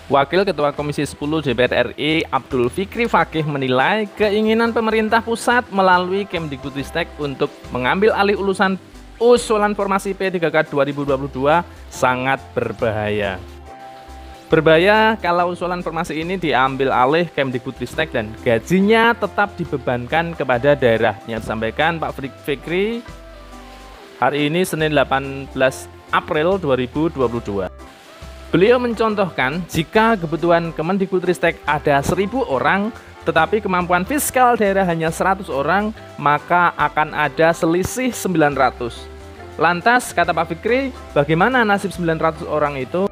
Wakil Ketua Komisi 10 DPR RI Abdul Fikri Fakih menilai keinginan pemerintah pusat melalui Kemdikbudristek untuk mengambil alih usulan formasi P3K 2022 sangat berbahaya. Berbahaya kalau usulan formasi ini diambil alih Kemdikbudristek dan gajinya tetap dibebankan kepada daerah. Yang disampaikan Pak Fikri hari ini Senin 18 April 2022. Beliau mencontohkan jika kebutuhan Kemdikbudristek ada 1.000 orang, tetapi kemampuan fiskal daerah hanya 100 orang, maka akan ada selisih 900. Lantas, kata Pak Fikri, bagaimana nasib 900 orang itu?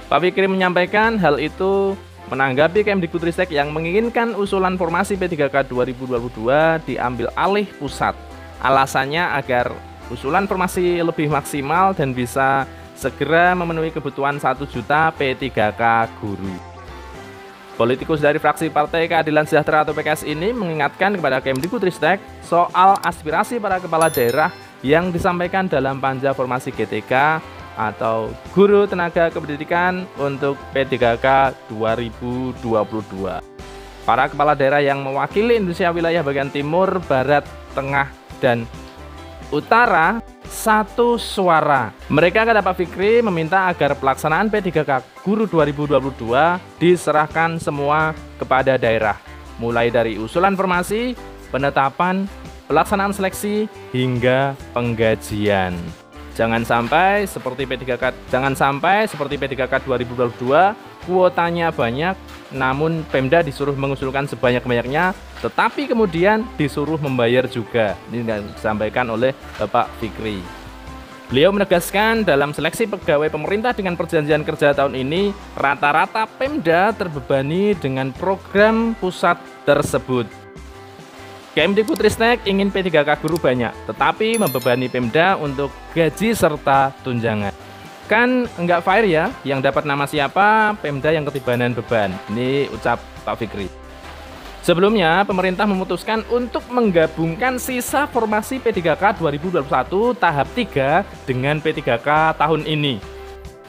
Pak Fikri menyampaikan hal itu menanggapi Kemdikbudristek yang menginginkan usulan formasi P3K 2022 diambil alih pusat. Alasannya agar usulan formasi lebih maksimal dan bisa segera memenuhi kebutuhan 1 juta P3K guru. Politikus dari fraksi Partai Keadilan Sejahtera atau PKS ini mengingatkan kepada Kemdikbudristek soal aspirasi para kepala daerah yang disampaikan dalam panja formasi GTK atau Guru Tenaga Kependidikan untuk P3K 2022. Para kepala daerah yang mewakili Indonesia wilayah bagian timur, barat, tengah, dan utara satu suara. Mereka, kata Pak Fikri, meminta agar pelaksanaan P3K Guru 2022 diserahkan semua kepada daerah, mulai dari usulan formasi, penetapan, pelaksanaan seleksi, hingga penggajian. Jangan sampai seperti P3K 2022, kuotanya banyak, namun Pemda disuruh mengusulkan sebanyak-banyaknya, tetapi kemudian disuruh membayar juga. Ini yang disampaikan oleh Bapak Fikri. Beliau menegaskan dalam seleksi pegawai pemerintah dengan perjanjian kerja tahun ini, rata-rata Pemda terbebani dengan program pusat tersebut. Kemdikbudristek ingin P3K guru banyak, tetapi membebani Pemda untuk gaji serta tunjangan. Kan enggak fair ya, yang dapat nama siapa, Pemda yang ketibanan beban. Ini ucap Pak Fikri. Sebelumnya, pemerintah memutuskan untuk menggabungkan sisa formasi P3K 2021 tahap 3 dengan P3K tahun ini.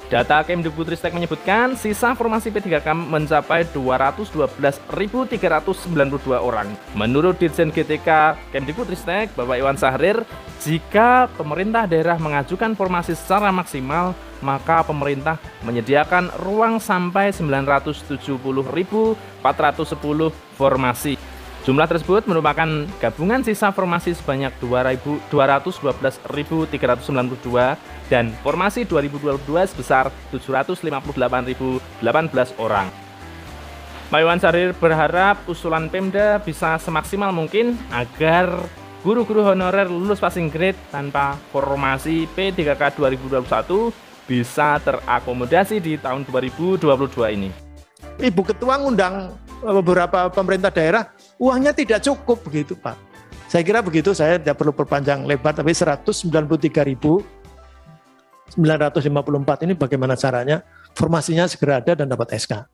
Data Kemdikbudristek menyebutkan sisa formasi P3K mencapai 212.392 orang. Menurut Dirjen GTK Kemdikbudristek, Bapak Iwan Sahrir, jika pemerintah daerah mengajukan formasi secara maksimal, maka pemerintah menyediakan ruang sampai 970.410 formasi. Jumlah tersebut merupakan gabungan sisa formasi sebanyak 212.392 dan formasi 2022 sebesar 758.018 orang. Pak Iwan Sahrir berharap usulan Pemda bisa semaksimal mungkin agar guru-guru honorer lulus passing grade tanpa formasi P3K 2021 bisa terakomodasi di tahun 2022 ini. Ibu Ketua ngundang beberapa pemerintah daerah, uangnya tidak cukup begitu Pak. Saya kira begitu, saya tidak perlu perpanjang lebar, tapi 193.954 ini bagaimana caranya formasinya segera ada dan dapat SK.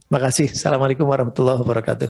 Terima kasih. Assalamualaikum warahmatullahi wabarakatuh.